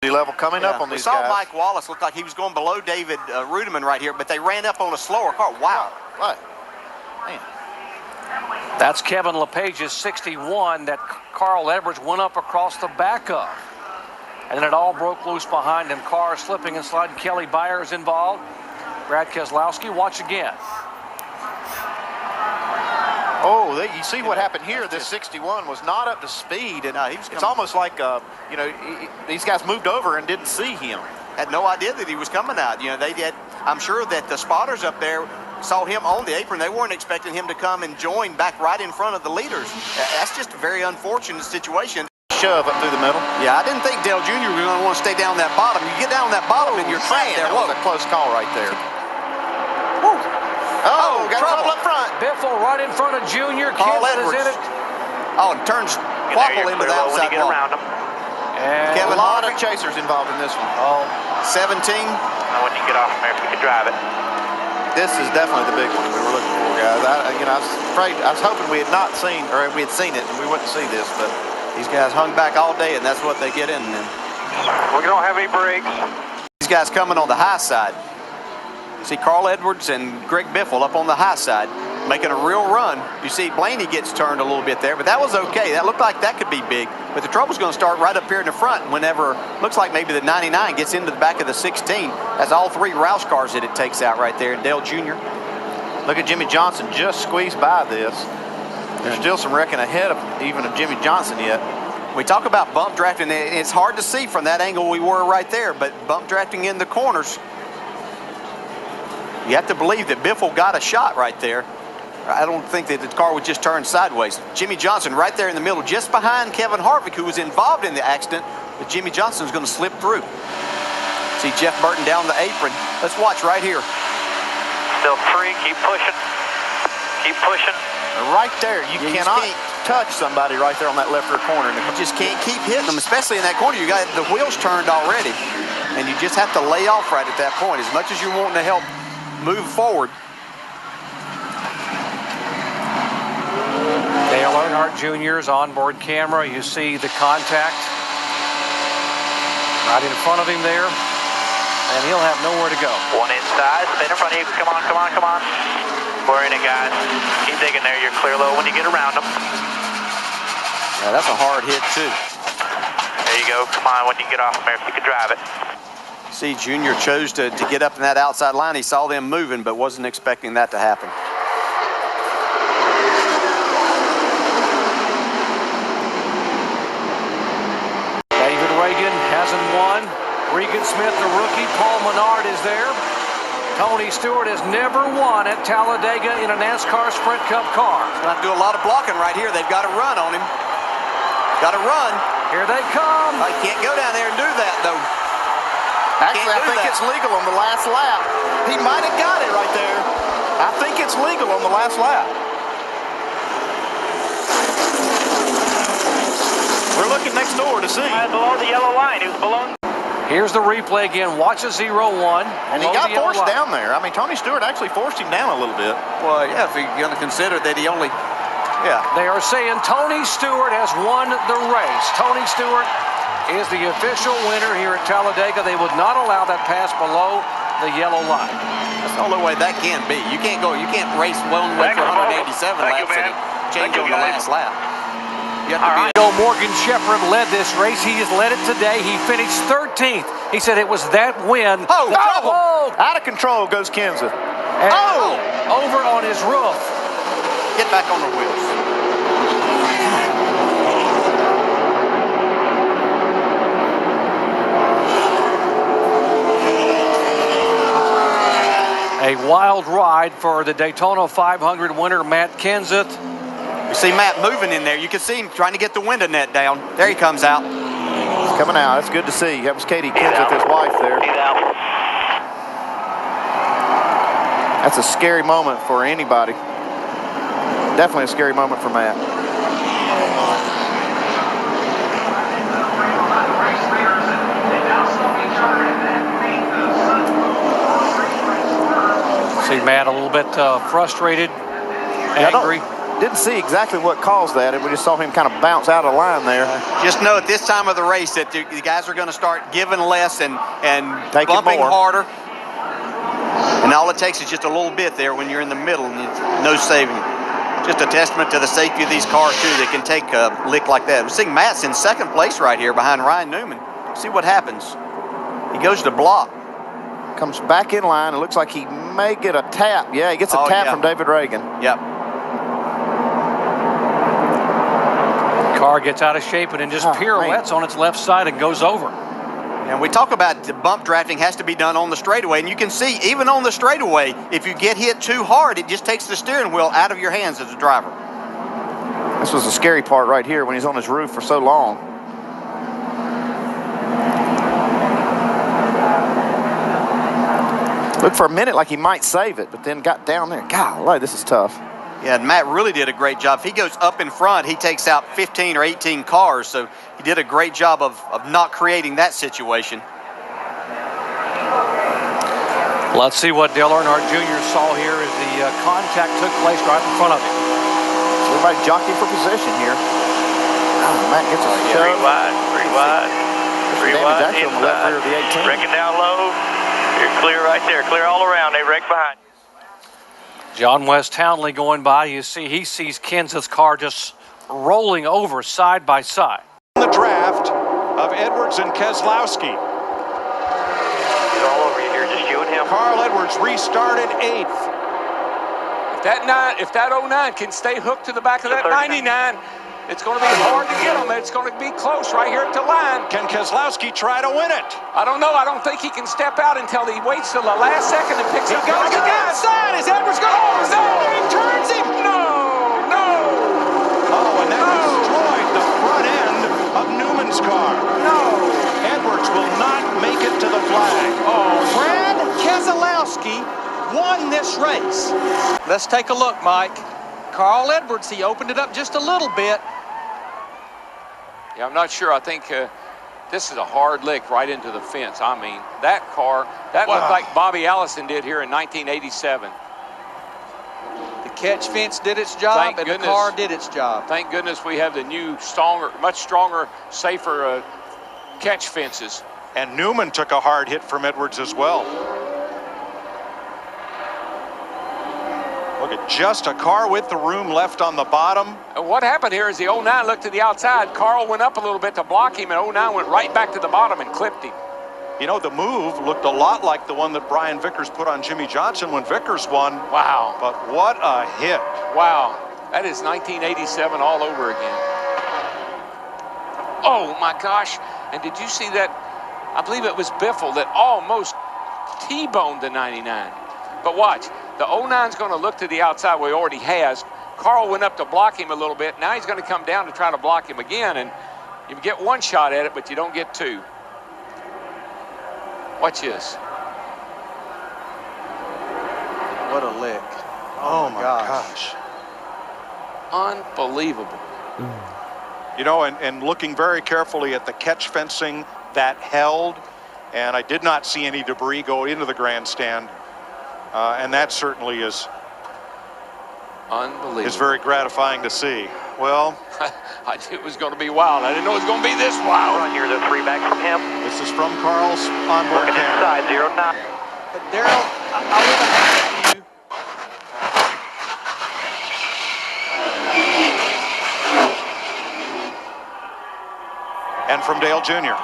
level coming up on these guys. We saw Mike Wallace look like he was going below David Rudiman right here, but they ran up on a slower car. Wow. What? Man. That's Kevin Lepage's 61 that Carl Edwards went up across the back of. And then it all broke loose behind him. Cars slipping and sliding. Kelly Byers involved. Brad Keselowski, watch again. Oh, you see what happened here. This 61 was not up to speed, and it's almost like you know, these guys moved over and didn't see him. Had no idea that he was coming out. You know, they did. I'm sure that the spotters up there saw him on the apron. They weren't expecting him to come and join back right in front of the leaders. That's just a very unfortunate situation. Shove up through the middle. Yeah, I didn't think Dale Jr. was going to want to stay down that bottom. You get down that bottom and you're trapped there. That was a close call right there. Woo. Oh, got trouble up front. Biffle right in front of Junior. Carl Kenseth Edwards is in it. Oh, and turns Quapple into the outside wall. And Kevin, a lot of chasers involved in this one. Oh, 17. When you get off there, if you could drive it. This is definitely the big one we were looking for, guys. I was hoping we had not seen, or we had seen it, and we wouldn't see this, but These guys hung back all day, and that's what they get in. And we don't have any brakes. These guys coming on the high side. See Carl Edwards and Greg Biffle up on the high side, making a real run. You see Blaney gets turned a little bit there, but that was okay. That looked like that could be big. But the trouble's going to start right up here in the front whenever, looks like maybe the 99 gets into the back of the 16. That's all three Roush cars that it takes out right there. And Dale Jr. Look at Jimmie Johnson just squeezed by this. There's still some wrecking ahead of even of Jimmie Johnson yet. We talk about bump drafting. It's hard to see from that angle we were right there, but bump drafting in the corners, you have to believe that Biffle got a shot right there. I don't think that the car would just turn sideways. Jimmie Johnson right there in the middle, just behind Kevin Harvick, who was involved in the accident, but Jimmie Johnson's going to slip through. See Jeff Burton down the apron. Let's watch right here. Still free, keep pushing. Keep pushing. Right there, you cannot touch somebody right there on that left rear corner. You just can't keep hitting them, especially in that corner. You got the wheels turned already, and you just have to lay off right at that point. As much as you're wanting to help move forward. Dale Earnhardt Jr.'s onboard camera. You see the contact right in front of him there, and he'll have nowhere to go. One inside, spin in front of you. Come on, come on, come on. We're in it, guys. Keep digging there. You're clear low when you get around them. Yeah, that's a hard hit, too. There you go. Come on, when you get off there, if you could drive it. See, Junior chose to get up in that outside line. He saw them moving, but wasn't expecting that to happen. David Reagan hasn't won. Regan Smith, the rookie. Paul Menard is there. Tony Stewart has never won at Talladega in a NASCAR Sprint Cup car. He's going to do a lot of blocking right here. They've got to run on him. Got to run. Here they come. I can't go down there and do that, though. Actually, I think it's legal on the last lap. He might have got it right there. I think it's legal on the last lap. We're looking next door to see. Below the yellow line. He was below. Here's the replay again. Watch a 0-1. And he got forced down there. I mean, Tony Stewart actually forced him down a little bit. Well, yeah, if you're going to consider that he only, yeah. They are saying Tony Stewart has won the race. Tony Stewart is the official winner here at Talladega. They would not allow that pass below the yellow line. That's the only way that can be. You can't race one way for 187 laps and change on the last lap. You have to be. Morgan Shepherd led this race. He has led it today. He finished 13th. He said it was that win. Oh, trouble! Out of control goes Kenseth. Over on his roof. Get back on the wheels. A wild ride for the Daytona 500 winner, Matt Kenseth. You see Matt moving in there. You can see him trying to get the window net down. There he comes out. He's coming out. That's good to see. That was Katie Kenseth, his wife there. He's out. That's a scary moment for anybody. Definitely a scary moment for Matt. See Matt a little bit frustrated, angry. didn't see exactly what caused that, and we just saw him kind of bounce out of line there. Just know at this time of the race that the guys are going to start giving less and Taking bumping more. harder. And all it takes is just a little bit there when you're in the middle, and it's no saving it. Just a testament to the safety of these cars, too. They can take a lick like that. We're seeing Matt's in second place right here behind Ryan Newman. See what happens. He goes to block. Comes back in line. It looks like he may get a tap. Yeah, he gets a tap from David Reagan. Yep. Car gets out of shape and then just pirouettes on its left side and goes over. And we talk about the bump drafting has to be done on the straightaway. And you can see, even on the straightaway, if you get hit too hard, it just takes the steering wheel out of your hands as a driver. This was the scary part right here when he's on his roof for so long. Looked for a minute like he might save it, but then got down there. Golly, this is tough. Yeah, and Matt really did a great job. If he goes up in front, he takes out 15 or 18 cars, so he did a great job of not creating that situation. Let's see what Dale Earnhardt Jr. saw here as the contact took place right in front of him. So everybody jockeying for position here. Oh, Matt gets a shove. Three wide, three wide, three wide, on the left rear of the 18. Breaking down low. You're clear right there, clear all around. They wreck behind you. John West Townley going by. You see, he sees Kenseth's car just rolling over side by side. The draft of Edwards and Keselowski. He's all over you here, just you and him. Carl Edwards restarted 8th. If that 09 can stay hooked to the back of that 99, it's going to be hard to get him. It's going to be close right here at the line. Can Keselowski try to win it? I don't know. I don't think he can step out until he waits till the last second and picks up. He goes to the outside. Is Edwards going? Oh, no! He turns him. No, no. Oh, and that destroyed the front end of Newman's car. No. Edwards will not make it to the flag. Oh, Brad Keselowski won this race. Let's take a look, Mike. Carl Edwards, he opened it up just a little bit. yeah, I'm not sure. I think this is a hard lick right into the fence. I mean, that car, that looked like Bobby Allison did here in 1987. The catch fence did its job, Thank and goodness. the car did its job. Thank goodness we have the new, stronger, much stronger, safer catch fences. And Newman took a hard hit from Edwards as well. Look at just a car with the room left on the bottom. And what happened here is the 09 looked to the outside. Carl went up a little bit to block him, and 09 went right back to the bottom and clipped him. You know, the move looked a lot like the one that Brian Vickers put on Jimmie Johnson when Vickers won. Wow. But what a hit. Wow. That is 1987 all over again. Oh, my gosh. And did you see that? I believe it was Biffle that almost T-boned the 99. But watch. The 09's going to look to the outside where he already has. Carl went up to block him a little bit. Now he's going to come down to try to block him again. And you get one shot at it, but you don't get two. Watch this. What a lick. Oh my gosh. Unbelievable. You know, and looking very carefully at the catch fencing that held, and I did not see any debris go into the grandstand. And that certainly is unbelievable. Is very gratifying to see. Well, I knew it was going to be wild. I didn't know it was going to be this wild. Run here, the three back from him. This is from Carl's onboard Looking camera. inside, 09. But Darrell, I want to ask you. And from Dale Jr.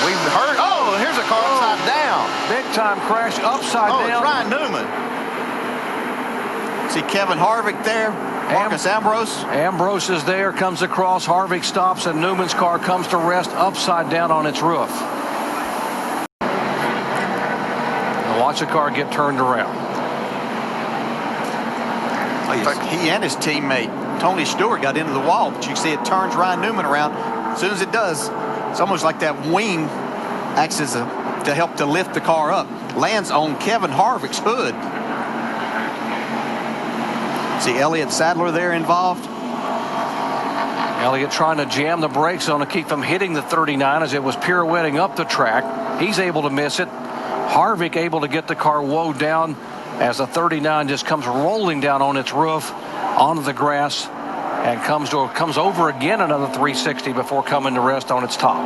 We've heard, oh, here's a car upside down. Big time crash upside Oh, down. it's Ryan Newman. See Kevin Harvick there, Marcus Ambrose. Ambrose is there, comes across, Harvick stops, and Newman's car comes to rest upside down on its roof. And watch the car get turned around. He and his teammate Tony Stewart got into the wall, but you can see it turns Ryan Newman around. As soon as it does, it's almost like that wing acts as to help to lift the car up. Lands on Kevin Harvick's hood. See Elliott Sadler there involved. Elliott trying to jam the brakes on to keep from hitting the 39 as it was pirouetting up the track. He's able to miss it. Harvick able to get the car woe down as the 39 just comes rolling down on its roof onto the grass and comes over again another 360 before coming to rest on its top.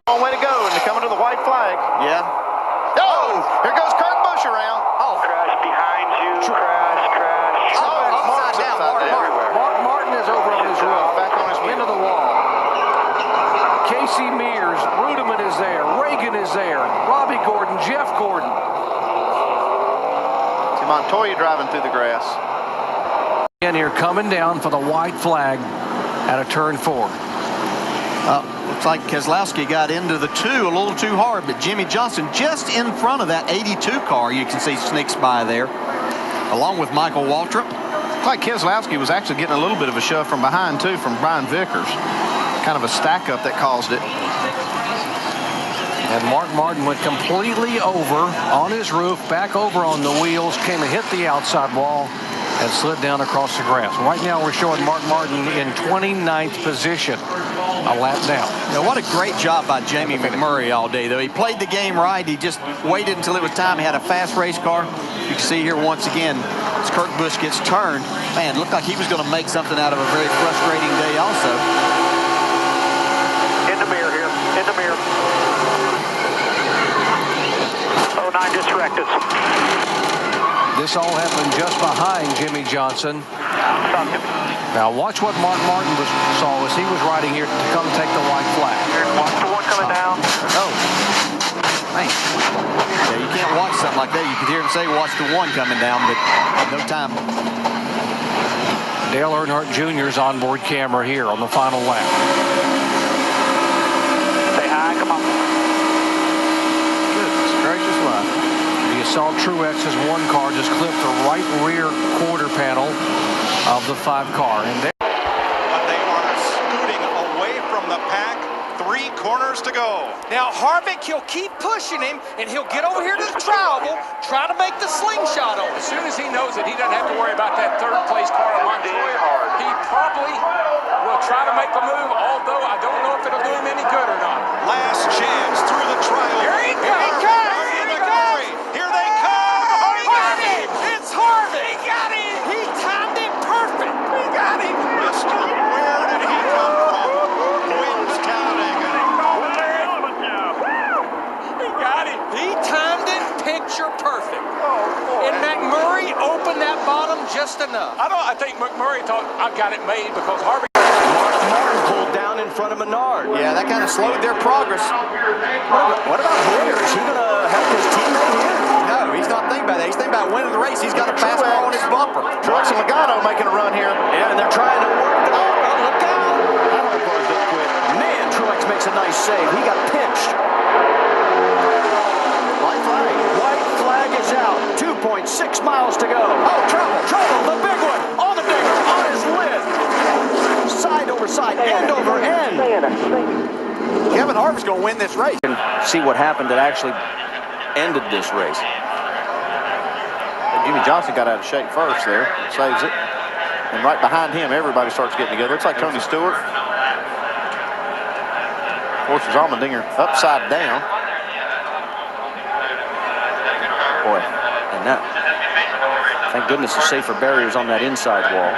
Long way to go, and they're coming to the white flag. Yeah. Oh, here goes Kurt Busch around. Oh. Crash behind you. Crash. Upside down. Mark Martin is over on his roof, Back on his into the wall. Casey Mears, Rudiman is there, Reagan is there, Robbie Gordon, Jeff Gordon. See Montoya driving through the grass. And here coming down for the white flag at a turn 4. Looks like Keselowski got into the 2 a little too hard, but Jimmie Johnson just in front of that 82 car, you can see, sneaks by there, along with Michael Waltrip. Looks like Keselowski was actually getting a little bit of a shove from behind, too, from Brian Vickers. Kind of a stack-up that caused it. And Mark Martin went completely over on his roof, back over on the wheels, came and hit the outside wall, and slid down across the grass. Right now we're showing Mark Martin in 29th position, a lap down. Yeah, what a great job by Jamie McMurray all day, though. He played the game right. He just waited until it was time. He had a fast race car. You can see here once again, as Kurt Busch gets turned, man, looked like he was going to make something out of a very frustrating day also. In the mirror here. In the mirror. 09 just wrecked us. This all happened just behind Jimmie Johnson. Now watch what Mark Martin saw as he was riding here to come take the white flag. Watch the one coming down. Oh, man. Yeah, you can't watch something like that. You could hear him say, watch the 1 coming down, but no time. Dale Earnhardt Jr.'s onboard camera here on the final lap. Say hi, come on. Goodness gracious life. You saw Truex's 1 car just clip the right rear quarter panel of the 5 car. And But they are scooting away from the pack. 3 corners to go. Now Harvick, he'll keep pushing him, and he'll get over here to the trioval, try to make the slingshot on As it. soon as he knows it, he doesn't have to worry about that 3rd place car of Montoya. He probably will try to make the move, although I don't know if it'll do him any good or not. Last chance through the trial. Here he comes! Here they come! Here they come! He got him! It's Harvick! He got him! He timed it perfect! He got him! Mister, where did he come from? Wins Talladega. He got him! He timed it picture perfect. And McMurray opened that bottom just enough. I think McMurray thought, I've got it made because Harvick. Martin pulled down in front of Menard. Yeah, that kind of slowed their progress. What about Bowyer? Is he going to help his teammate here? No, he's not thinking about that. He's thinking about winning the race. He's got a fastball on his bumper. Truex and Logano making a run here. Yeah, and they're trying to work the ball. Look out! That one closed up quick. Man, Truex makes a nice save. He got pinched. White flag. White flag is out. 2.6 miles to go. Oh, trouble, the big one. On the digger, on his lid. Side over side, end over end. Kevin Harvick's going to win this race. See what happened that actually ended this race. And Jimmie Johnson got out of shape first there. Saves it. And right behind him, everybody starts getting together. It's like Tony Stewart. Of course, there's Allmendinger upside down. Boy, and that, thank goodness the safer barriers on that inside wall.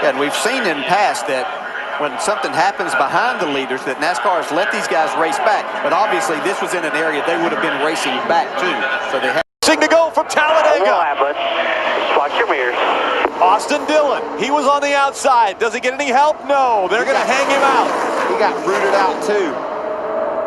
Yeah, and we've seen in the past that when something happens behind the leaders that NASCAR has let these guys race back. But obviously this was in an area they would have been racing back to. So they had to go from Talladega. Watch your mirrors. Austin Dillon, he was on the outside. Does he get any help? No, they're going to hang him out. He got rooted out too.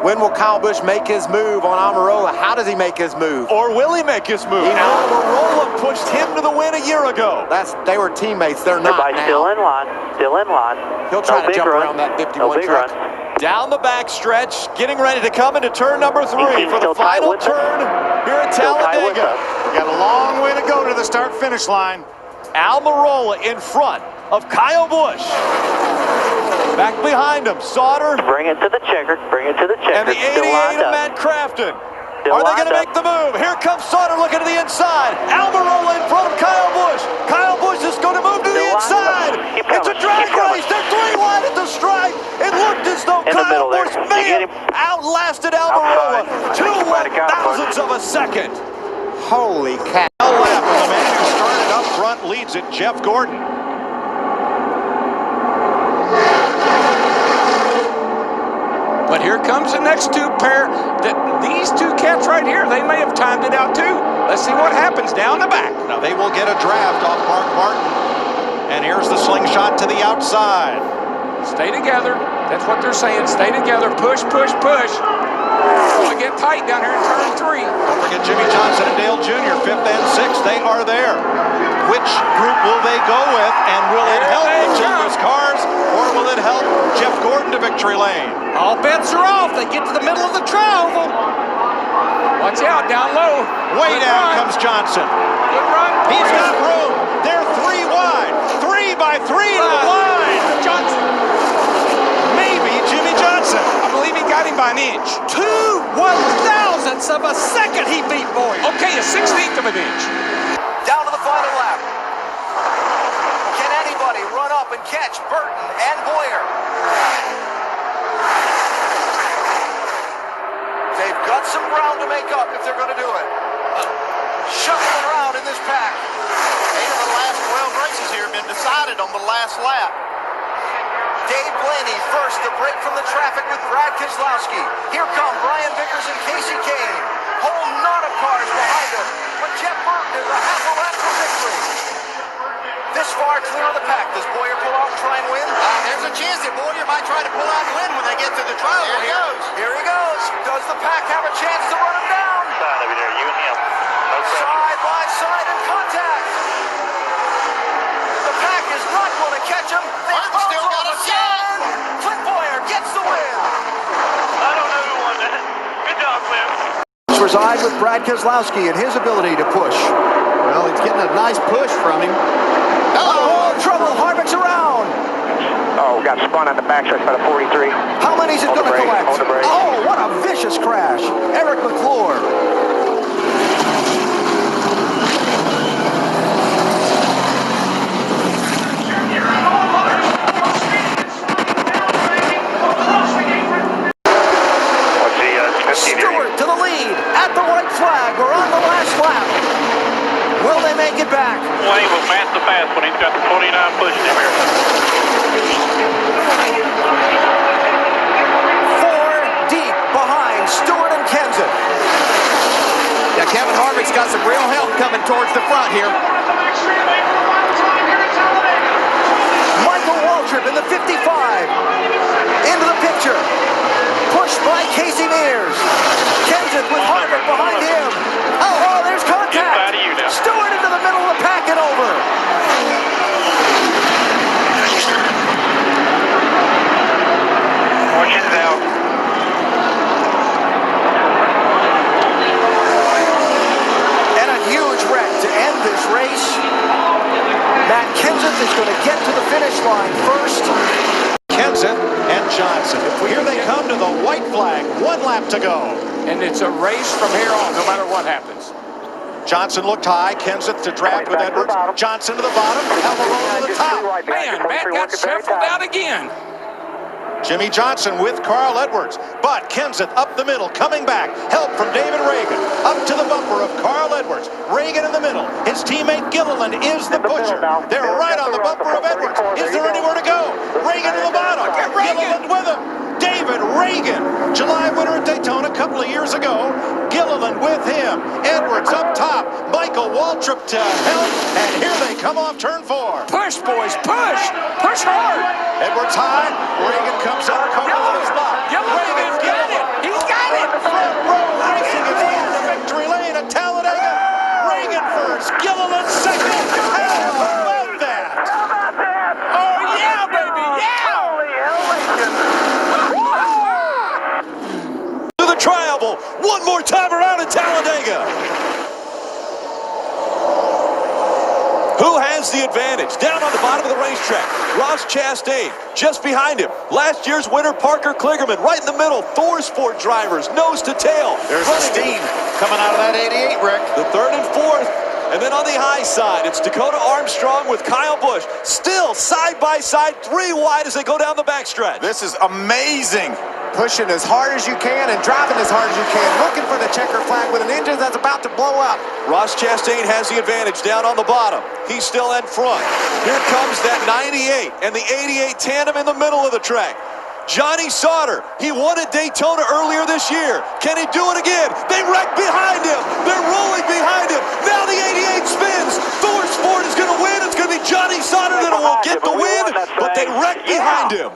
When will Kyle Busch make his move on Almirola? How does he make his move? Or will he make his move? Almirola pushed him to the win a year ago. They were teammates. They're not Everybody now. still in line. Still in line. He'll try to jump run. around that 51 no big truck. Run. Down the back stretch, getting ready to come into turn number 3 for the still tied final with us. turn here at Still tied with Talladega. us. Got a long way to go to the start-finish line. Almirola in front of Kyle Busch. Back behind him, Sauter. Bring it to the checker. Bring it to the checker. And the Still 88 lined of up. Matt Crafton. Are they going to make the move? Here comes Sauter looking to the inside. Almirola in front of Kyle Busch. Kyle Busch is going to move to the inside. It's a drag race. They're 3 wide at the stripe. It looked as though Kyle Busch may have outlasted Almirola. 2/1000ths of a second. Holy cow. Lap, and the man who started up front leads it, Jeff Gordon. But here comes the next two pair. These two cats right here, they may have timed it out too. Let's see what happens down the back. Now they will get a draft off Mark Martin. And here's the slingshot to the outside. Stay together. That's what they're saying. Stay together. Push, push, push. We'll get tight down here in turn 3. Don't forget Jimmie Johnson and Dale Jr., 5th and 6th. They are there. Which group will they go with? And will it help the Childress cars, or will it help Jeff Gordon to victory lane? All bets are off. They get to the middle of the travel. Watch out, down low. Way Good down run. comes Johnson. Good run. He's got room. They're 3 wide. 3 by 3 to the line. Johnson. Maybe Jimmie Johnson. I believe he got him by an inch. 2/1000ths of a second he beat Bowyer. Okay, a 16th of an inch. Down to the final lap. Can anybody run up and catch Burton and Bowyer? They've got some ground to make up if they're going to do it. Shuffling around in this pack. 8 of the last 12 races here have been decided on the last lap. Dave Blaney first to break from the traffic with Brad Keselowski. Here come Brian Vickers and Casey Kane. Whole knot of cars behind him. But Jeff Burton is a half a lap for victory. This far clear of the pack. Does Bowyer pull out and try and win? There's a chance that Bowyer might try to pull out and win when they get to the trial. Here he goes. Here he goes. Does the pack have a chance to run him down? You and him. Side by side in contact. The pack is not going to catch him. They Burton still got a again. Clint Bowyer gets the win. I don't know who won that. Good job, Clint. Reside with Brad Keselowski and his ability to push. Well, he's getting a nice push from him. Oh, trouble. Harvick's around. Oh, got spun on the backside by the 43. How many's it going to collect? Hold the brake. Oh, what a vicious crash. Eric McClure. Stewart to the lead at the white flag. We're on the last lap. Will they make it back? Wayne will pass the fast when he's got the 49 pushing him here. 4 deep behind Stewart and Kenseth. Now Kevin Harvick's got some real help coming towards the front here. Michael Waltrip in the 55. Into the picture. Pushed by Casey Mears. Kenseth with Harvick behind him. Oh, there's contact. Inside of you now. Stewart into the middle of the pack and over. Watch it out. And a huge wreck to end this race. Matt Kenseth is going to get to the finish line first. Kenseth and Johnson. Here they come to the white flag. 1 lap to go. And it's a race from here on, no matter what happens. Johnson looked high. Kenseth to draft with Edwards. Johnson to the bottom. Almirola to the top. Man, Matt got shuffled out again. Jimmie Johnson with Carl Edwards. But Kenseth up the middle, coming back. Help from David Reagan. Up to the bumper of Carl Edwards. Reagan in the middle. His teammate Gilliland is the pusher. They're right on the bumper of Edwards. Is there anywhere to go? Reagan to the bottom. Gilliland with him. David Reagan, July winner at Daytona a couple of years ago. Gilliland with him. Edwards up top. Michael Waltrip to help. And here they come off turn 4. Push, boys, push. Push hard. Edwards high. Reagan comes under cover with his block. Reagan's got it. He's got it. Front row racing is in the victory lane at Talladega. Reagan first. Gilliland second. How about that? Oh, yeah, baby, yeah. To the trial, one more time around at Talladega. Who has has the advantage. Down on the bottom of the racetrack, Ross Chastain just behind him. Last year's winner, Parker Kligerman, right in the middle. Thor Sport drivers, nose to tail. There's the steam coming out of that 88, Rick. The third and fourth. And then on the high side, it's Dakota Armstrong with Kyle Busch. Still side by side, 3 wide as they go down the backstretch. This is amazing. Pushing as hard as you can and driving as hard as you can. Looking for the checker flag with an engine that's about to blow up. Ross Chastain has the advantage down on the bottom. He's still in front. Here comes that 98 and the 88 tandem in the middle of the track. Johnny Sauter, he won at Daytona earlier this year. Can he do it again? They wreck behind him. They're rolling behind him. Now the 88 spins. Thor Sport is going to win. It's going to be Johnny Sauter that will get the win, but they wreck behind him.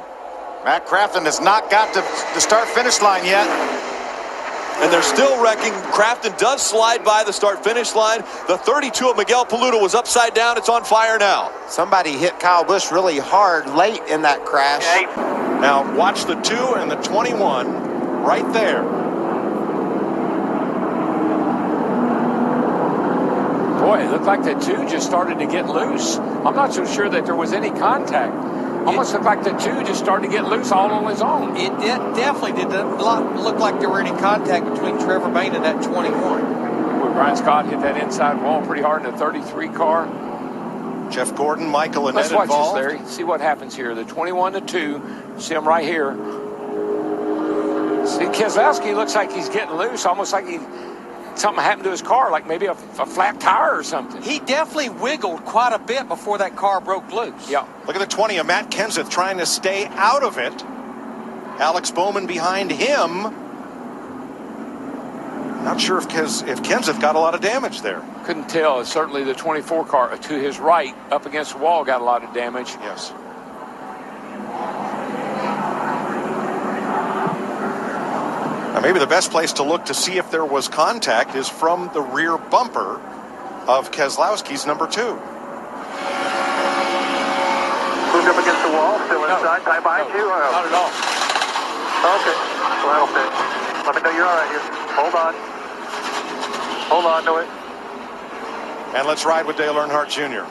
Matt Crafton has not got to the start-finish line yet. And they're still wrecking. Crafton does slide by the start-finish line. The 32 of Miguel Paludo was upside down. It's on fire now. Somebody hit Kyle Busch really hard late in that crash. Now watch the 2 and the 21 right there. Boy, it looked like the 2 just started to get loose. I'm not so sure that there was any contact. Almost looked like the 2 just started to get loose all on his own. It definitely did not look like there were any contact between Trevor Bayne and that 21. Well, Brian Scott hit that inside wall pretty hard in the 33 car. Jeff Gordon, Michael, and Let's Ed watch involved. this, Larry. See what happens here. The 21 to 2. See him right here. See, Keselowski looks like he's getting loose, almost like something happened to his car, like maybe a flat tire or something. He definitely wiggled quite a bit before that car broke loose. Yeah. Look at the 20 of Matt Kenseth trying to stay out of it. Alex Bowman behind him. Not sure if Kenseth got a lot of damage there. Couldn't tell. Certainly the 24 car to his right up against the wall got a lot of damage. Yes. Now maybe the best place to look to see if there was contact is from the rear bumper of Keselowski's number 2. Moved up against the wall, still inside, time behind you? Not at all. Okay, well that'll fit. Let me know you're all right here. Hold on. Hold on to it. And let's ride with Dale Earnhardt Jr.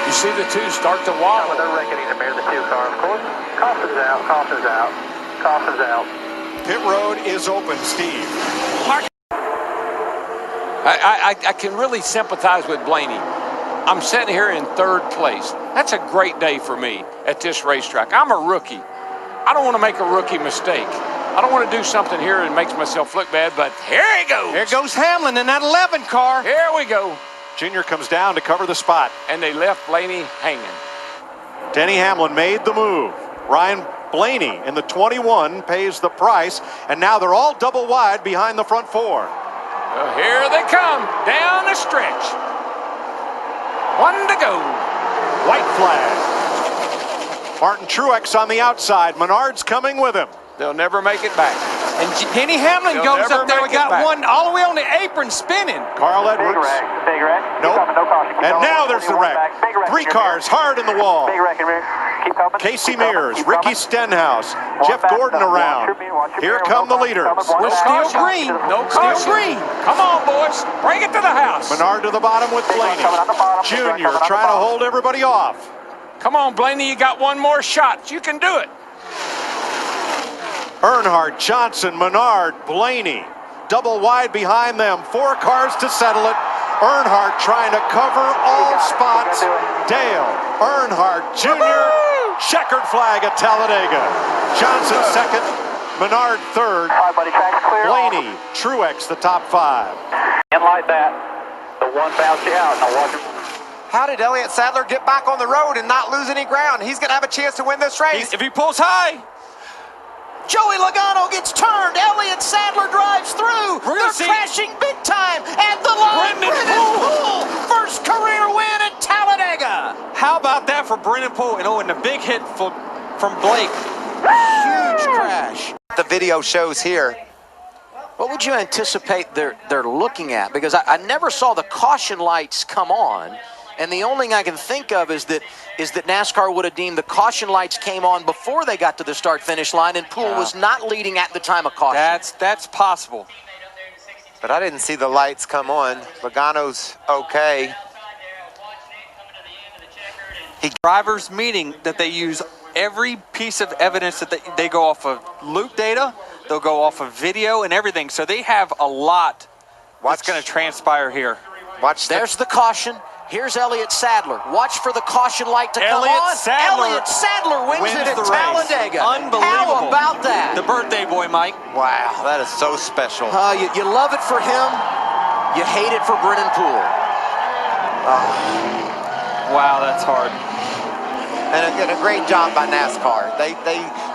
You see the 2 start to wobble. They're reckoning to bear the 2 car, of course. Caution's out, caution's out, caution's out. Pit road is open, Steve. I can really sympathize with Blaney. I'm sitting here in 3rd place. That's a great day for me at this racetrack. I'm a rookie. I don't want to make a rookie mistake. I don't want to do something here that makes myself look bad, but here he goes. There goes Hamlin in that 11 car. Here we go. Junior comes down to cover the spot. And they left Blaney hanging. Denny Hamlin made the move. Ryan Blaney in the 21 pays the price, and now they're all double wide behind the front 4. Well, here they come, down the stretch. 1 to go. White flag. Martin Truex on the outside. Menard's coming with him. They'll never make it back. And Denny Hamlin They'll goes never up there. We make it got back. one all the way on the apron spinning. Carl Edwards. Big wreck. Nope. Keep coming, no caution. Keep And going. now there's the wreck. Big wreck. 3 cars hard in the wall. Big wreck in rear. Keep coming. Casey Keep coming, Mears, keep Ricky coming. Stenhouse, Watch Jeff that Gordon stuff. around. Watch your Here mirror. come No the caution leaders. coming. No Still caution. green. No Still caution. green. Come on, boys. Bring it to the house. Menard to the bottom with Blaney. Junior trying to hold everybody off. Come on, Blaney. You got one more shot. You can do it. Earnhardt, Johnson, Menard, Blaney. Double wide behind them. 4 cars to settle it. Earnhardt trying to cover all spots. Dale Earnhardt Jr. Checkered flag at Talladega. Johnson second. Menard third. All right, buddy, track's clear. Blaney, Truex the top 5. And like that, the 1 bounced you out. Now watch him. How did Elliott Sadler get back on the road and not lose any ground? He's going to have a chance to win this race. If he pulls high. Joey Logano gets turned. Elliott Sadler drives through. They're crashing big time. And the line, Brennan Poole. First career win at Talladega. How about that for Brennan Poole? And the big hit from Blake. Huge crash. The video shows here. What would you anticipate they're looking at? Because I never saw the caution lights come on. And the only thing I can think of is that NASCAR would have deemed the caution lights came on before they got to the start-finish line, and Poole was not leading at the time of caution. That's possible. But I didn't see the lights come on. Logano's okay. Drivers meeting that they use every piece of evidence that they go off of loop data, they'll go off of video and everything. So they have a lot that's going to transpire here. There's the caution. Here's Elliott Sadler. Watch for the caution light to come on. Elliott Sadler wins it at Talladega. Unbelievable. How about that? The birthday boy, Mike. Wow, that is so special. You love it for him. You hate it for Brennan Poole. Wow, that's hard. And a great job by NASCAR. They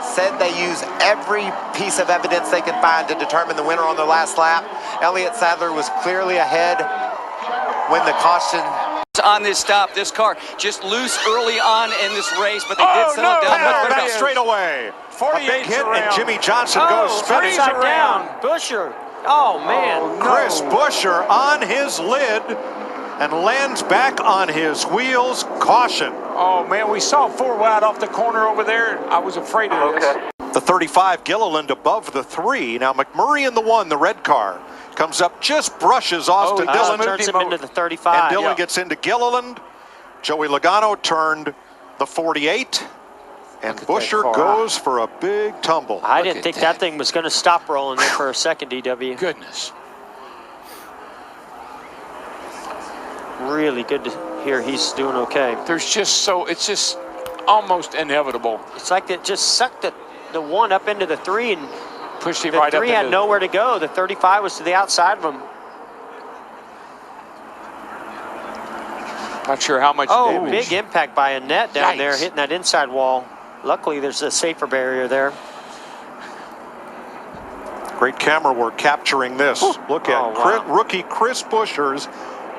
said they use every piece of evidence they can find to determine the winner on their last lap. Elliott Sadler was clearly ahead when the caution. On this stop, this car just loose early on in this race, but they did settle down. Power back straight away. A big hit, and Jimmie Johnson goes spinning. down. Busher. Oh, man. Chris Buescher on his lid and lands back on his wheels. Caution. Oh, man, we saw 4 wide off the corner over there. I was afraid of this. The 35, Gilliland above the 3. Now McMurray in the 1, the red car. Comes up, just brushes Austin Dillon. Turns him into the 35. And Dillon gets into Gilliland. Joey Logano turned the 48. And Buescher goes for a big tumble. I didn't think that thing was going to stop rolling there for a second, DW. Goodness. Really good to hear he's doing okay. There's just it's just almost inevitable. It's like it just sucked the 1 up into the 3 and pushed him the right up. 3 had nowhere to go. The 35 was to the outside of him. Not sure how much damage. Big impact by a net down there, hitting that inside wall. Luckily, there's a safer barrier there. Great camera work capturing this. Ooh. Look at rookie Chris Buescher's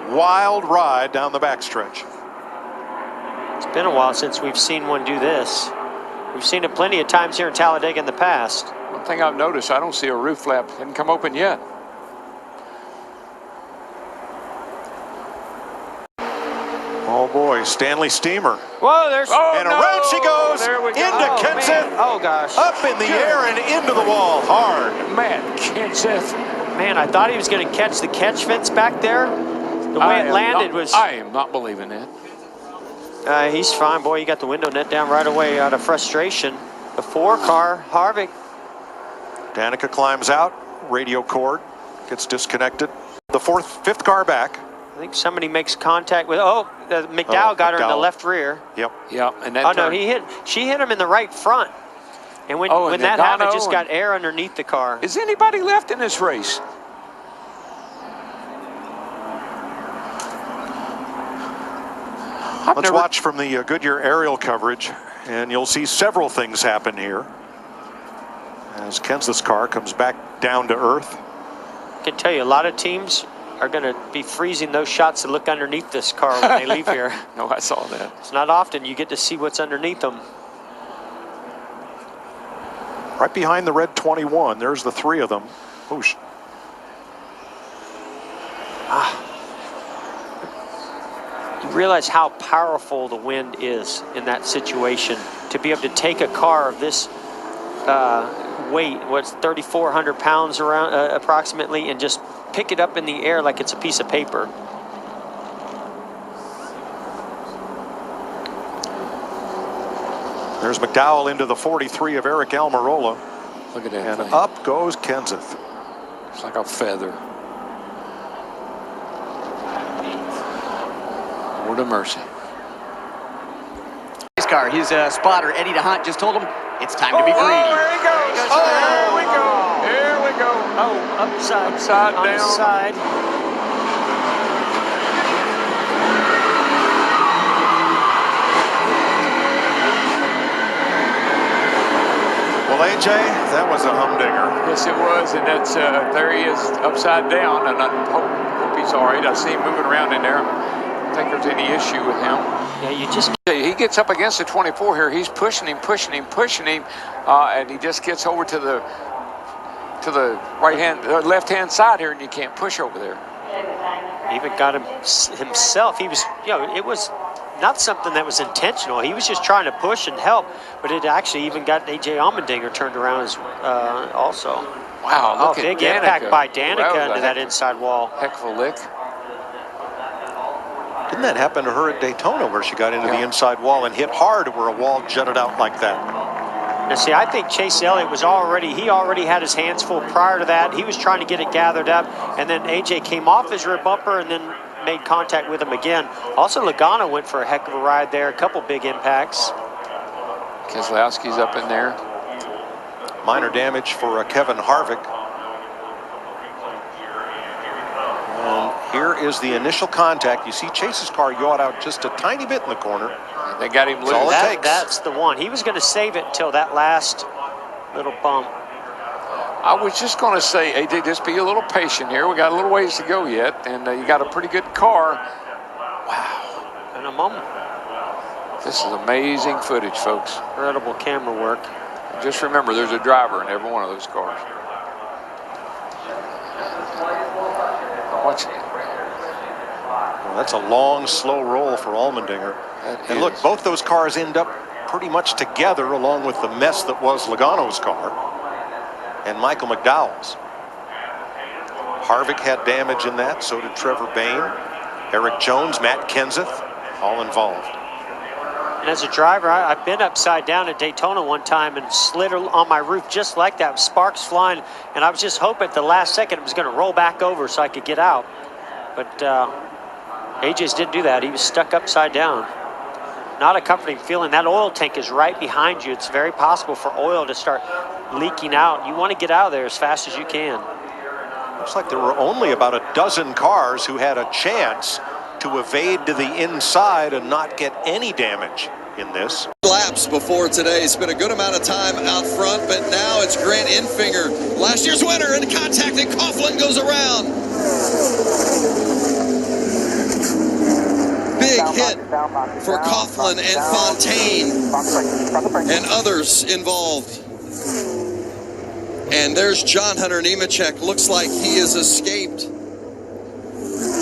wild ride down the backstretch. It's been a while since we've seen one do this. We've seen it plenty of times here in Talladega in the past. One thing I've noticed, I don't see a roof flap. Didn't come open yet. Oh boy, Stanley Steamer. Whoa, there's... and around she goes into Kenseth. Oh gosh. Up in the air and into the wall hard. Matt Kenseth. Man, I thought he was going to catch the catch fence back there. The way it landed was... I am not believing that. He's fine, boy. He got the window net down right away out of frustration. The 4 car, Harvick. Danica climbs out. Radio cord gets disconnected. The 5th car back. I think somebody makes contact with. McDowell got her in the left rear. Yep. And that no, she hit him in the right front. And when that happened, just got air underneath the car. Is anybody left in this race? Let's watch from the Goodyear aerial coverage, and you'll see several things happen here as Kenseth's car comes back down to earth. I can tell you, a lot of teams are going to be freezing those shots to look underneath this car when they leave here. No, I saw that. It's not often you get to see what's underneath them. Right behind the red 21, there's the 3 of them. Whoosh. You realize how powerful the wind is in that situation. To be able to take a car of this weight, what's 3,400 pounds around approximately, and just pick it up in the air like it's a piece of paper. There's McDowell into the 43 of Eric Almirola. Look at that. And up goes Kenseth. It's like a feather. Lord of mercy. His car, his spotter, Eddie DeHunt, just told him it's time to be greedy. Oh, there he goes. There we go. There we go. Oh, upside down. On the side. Well, AJ, that was a humdinger. Yes, it was, and that's there he is upside down, and I hope he's all right. I see him moving around in there. I don't think there's any issue with him. Yeah, you just... He gets up against the 24 here. He's pushing him, and he just gets over to the left-hand side here, and you can't push over there. Even got him himself. He was, it was not something that was intentional. He was just trying to push and help, but it actually even got AJ Allmendinger turned around as also. Wow, look at big Danica. impact by Danica Wow, into that inside wall. Heck of a lick. Didn't that happen to her at Daytona where she got into the inside wall and hit hard where a wall jutted out like that? Now see, I think Chase Elliott was he already had his hands full prior to that. He was trying to get it gathered up, and then AJ came off his rear bumper and then made contact with him again. Also, Logano went for a heck of a ride there, a couple big impacts. Keselowski's up in there. Minor damage for Kevin Harvick. And here is the initial contact. You see Chase's car yawed out just a tiny bit in the corner. They got him loose. That's all it takes. That's the one. He was going to save it until that last little bump. I was just going to say, AJ, just be a little patient here. We got a little ways to go yet, and you got a pretty good car. Wow. In a moment. This is amazing footage, folks. Incredible camera work. Just remember, there's a driver in every one of those cars. Watch it. Well, that's a long, slow roll for Allmendinger. And look, both those cars end up pretty much together along with the mess that was Logano's car and Michael McDowell's. Harvick had damage in that, so did Trevor Bayne, Eric Jones, Matt Kenseth, all involved. And as a driver, I've been upside down at Daytona one time and slid on my roof just like that, with sparks flying, and I was just hoping at the last second it was going to roll back over so I could get out. But AJ's didn't do that. He was stuck upside down. Not a comforting feeling. That oil tank is right behind you. It's very possible for oil to start leaking out. You want to get out of there as fast as you can. Looks like there were only about a dozen cars who had a chance to evade to the inside and not get any damage in this. Laps before today. Spent a good amount of time out front, but now it's Grant Enfinger, last year's winner, in contact, and Coughlin goes around. Big hit for Coughlin and Fontaine and others involved. And there's John Hunter Nemechek. Looks like he has escaped.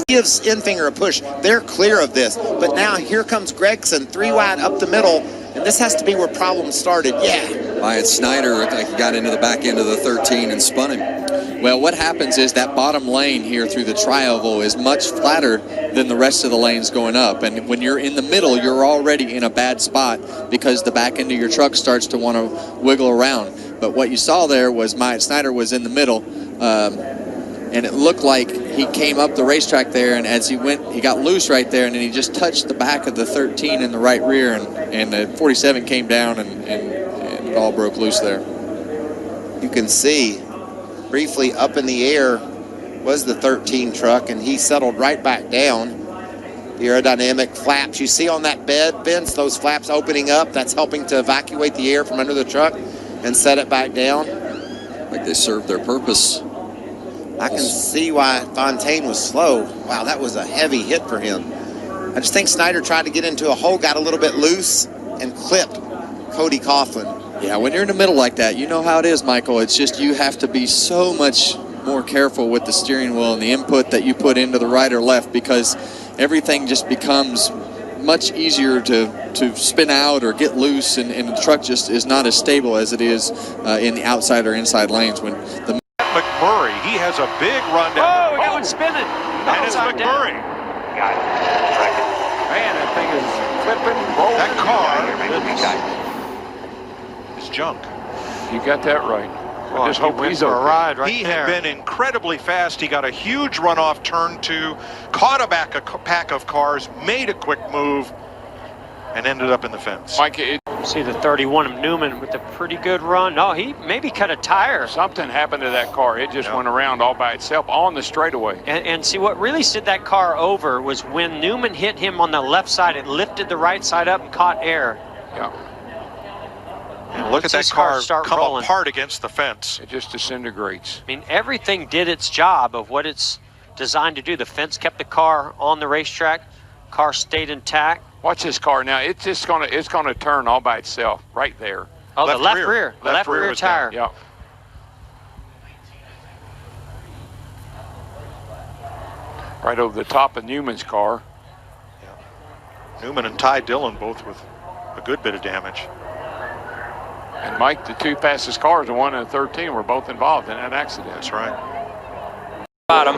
Gives Enfinger a push. They're clear of this. But now here comes Gregson, 3 wide up the middle. And this has to be where problems started. Yeah. Wyatt Snyder looked like he got into the back end of the 13 and spun him. Well, what happens is that bottom lane here through the tri-oval is much flatter than the rest of the lanes going up. And when you're in the middle, you're already in a bad spot because the back end of your truck starts to want to wiggle around. But what you saw there was Wyatt Snyder was in the middle. And it looked like he came up the racetrack there, and as he went, he got loose right there, and then he just touched the back of the 13 in the right rear, and the 47 came down, and it all broke loose there. You can see briefly up in the air was the 13 truck, and he settled right back down. The aerodynamic flaps you see on that bed, Vince, those flaps opening up, that's helping to evacuate the air from under the truck and set it back down. Like they served their purpose. I can see why Fontaine was slow. Wow, that was a heavy hit for him. I just think Snyder tried to get into a hole, got a little bit loose, and clipped Cody Coughlin. Yeah, when you're in the middle like that, you know how it is, Michael. It's just you have to be so much more careful with the steering wheel and the input that you put into the right or left, because everything just becomes much easier to spin out or get loose, and the truck just is not as stable as it is in the outside or inside lanes. When the McMurray, he has a big run down. Oh, we got one spinning. And it's McMurray. Got it. Man, that thing is flipping, rolling. That car is junk. You got that right. Well, I just hope he's for a okay. ride right He there. had been incredibly fast. He got a huge run off turn 2, caught a pack of cars, made a quick move, and ended up in the fence. Mike, See the 31 of Newman with a pretty good run. No, he maybe cut a tire. something happened to that car. It just went around all by itself on the straightaway. And see, what really sent that car over was when Newman hit him on the left side, it lifted the right side up and caught air. Yeah. And look at that car come rolling apart against the fence. It just disintegrates. I mean, everything did its job of what it's designed to do. The fence kept the car on the racetrack. Car stayed intact. Watch this car now. It's just gonna turn all by itself right there. Oh, the left rear. The left rear was tire. down. Yeah. Right over the top of Newman's car. Newman and Ty Dillon both with a good bit of damage. And Mike, the two fastest cars, the 1 and the 13, were both involved in that accident. That's right. Bottom.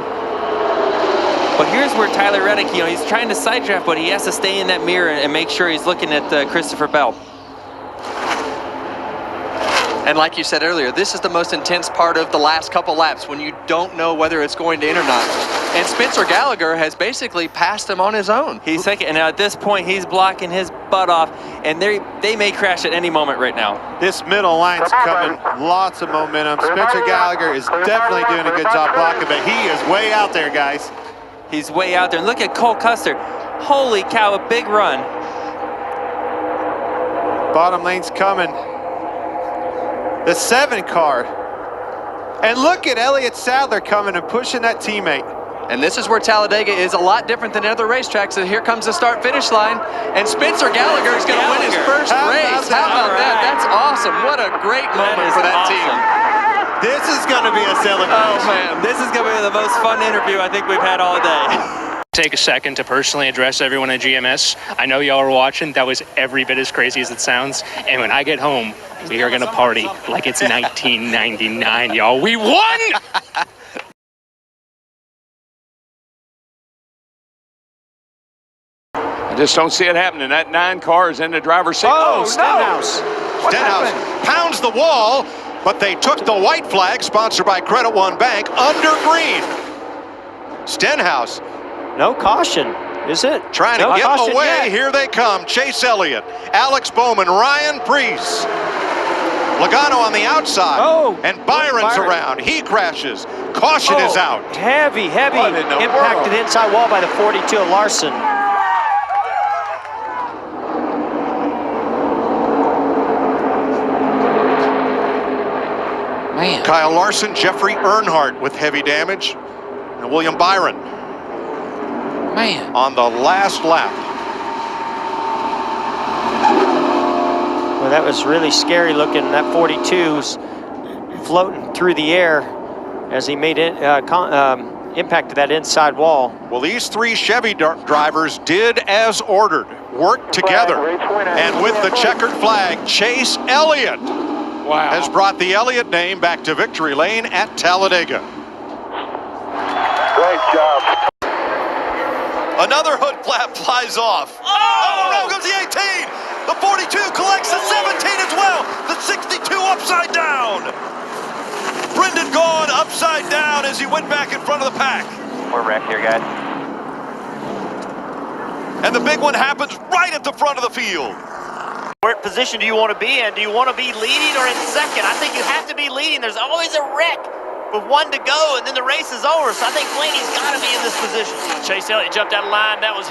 But here's where Tyler Reddick, you know, he's trying to side draft, but he has to stay in that mirror and make sure he's looking at Christopher Bell. And like you said earlier, this is the most intense part of the last couple laps when you don't know whether it's going to in or not. And Spencer Gallagher has basically passed him on his own. He's second, and at this point, he's blocking his butt off, and they may crash at any moment right now. This middle line's coming, lots of momentum. Spencer Gallagher is definitely doing a good job blocking, but he is way out there, guys. He's way out there. And look at Cole Custer. Holy cow, a big run. Bottom lane's coming. The 7 car. And look at Elliott Sadler coming and pushing that teammate. And this is where Talladega is a lot different than other racetracks. So here comes the start-finish line, and Spencer Gallagher is going to win his first race. How about that? That's awesome. What a great moment for that team. This is going to be a celebration. Oh, man. This is going to be the most fun interview I think we've had all day. Take a second to personally address everyone at GMS. I know y'all are watching. That was every bit as crazy as it sounds. And when I get home, we are going to party like it's 1999, y'all. We won! I just don't see it happening. That 9 car is in the driver's seat. Oh, Stenhouse. Stenhouse pounds the wall, but they took the white flag, sponsored by Credit One Bank, under green. Stenhouse. No caution, is it? Trying to get away. Yet. Here they come. Chase Elliott, Alex Bowman, Ryan Preece. Logano on the outside. Oh, and Byron's around. He crashes. Caution is out. Heavy impact to the inside wall by the 42 of Larson. Man. Kyle Larson, Jeffrey Earnhardt with heavy damage, and William Byron. Man. On the last lap. Well, that was really scary looking. That 42's floating through the air as he made it impact to that inside wall. Well, these 3 Chevy drivers did as ordered, worked together, and with the checkered flag, Chase Elliott has brought the Elliott name back to victory lane at Talladega. Great job. Another hood flap flies off. Oh, around goes the 18. The 42 collects the 17 as well. The 62 upside down. Brendan Gaughan upside down as he went back in front of the pack. We're wrecked here, guys. And the big one happens right at the front of the field. What position do you want to be in? Do you want to be leading or in second? I think you have to be leading. There's always a wreck with 1 to go, and then the race is over. So I think Blaney's got to be in this position. Chase Elliott jumped out of line. That was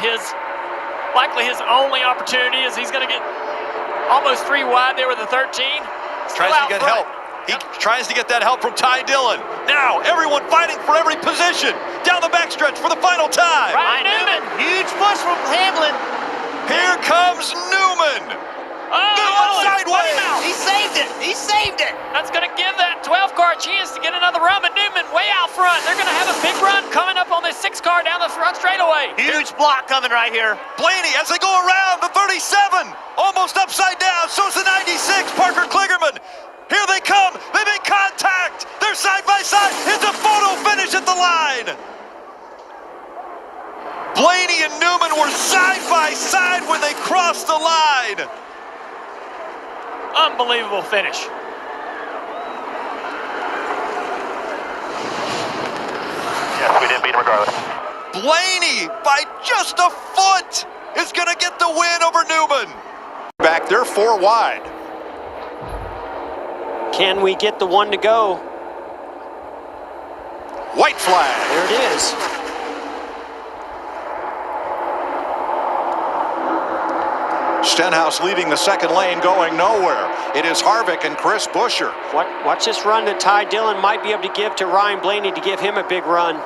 likely his only opportunity, as he's going to get almost 3 wide there with the 13. Tries to get help. He tries to get that help from Ty Dillon. Now, everyone fighting for every position. Down the backstretch for the final time. Ryan Newman, huge push from Hamlin. Here comes Newman. Newman sideways. He saved it. He saved it. That's going to give that 12 car a chance to get another run, but Newman way out front. They're going to have a big run coming up on this 6 car down the front straightaway. Huge block coming right here. Blaney as they go around the 37. Almost upside down. So is the 96, Parker Kligerman. Here they come. They make contact. They're side by side. It's a photo finish at the line. Blaney and Newman were side by side when they crossed the line. Unbelievable finish. Yes, we did beat him regardless. Blaney, by just a foot, is going to get the win over Newman. Back there, 4 wide. Can we get the 1 to go? White flag. There it is. Stenhouse leaving the second lane, going nowhere. It is Harvick and Chris Buescher. Watch this run that Ty Dillon might be able to give to Ryan Blaney to give him a big run.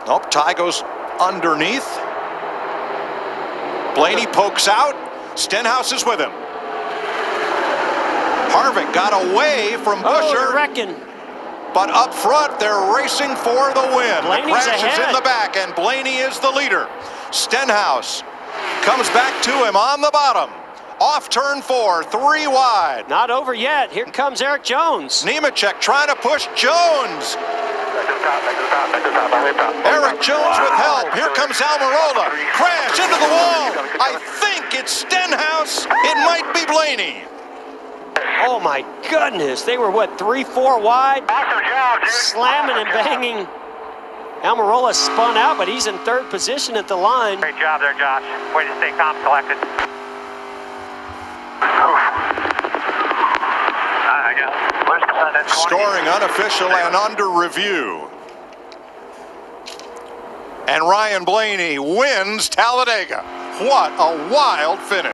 Nope, Ty goes underneath. Blaney pokes out. Stenhouse is with him. Harvick got away from Buescher. But up front, they're racing for the win. Blaney's the crash is ahead. in the back, and Blaney is the leader. Stenhouse Comes back to him on the bottom. Off turn 4, 3 wide. Not over yet. Here comes Eric Jones. Nemechek trying to push Jones. Eric Jones with help. Here comes Almirola. Crash into the wall. I think it's Stenhouse. It might be Blaney. Oh my goodness. They were what, 3-4 wide? Slamming and banging. Almirola spun out, but he's in third position at the line. Great job there, Josh. Way to stay calm, collected. Scoring unofficial and under review. And Ryan Blaney wins Talladega. What a wild finish.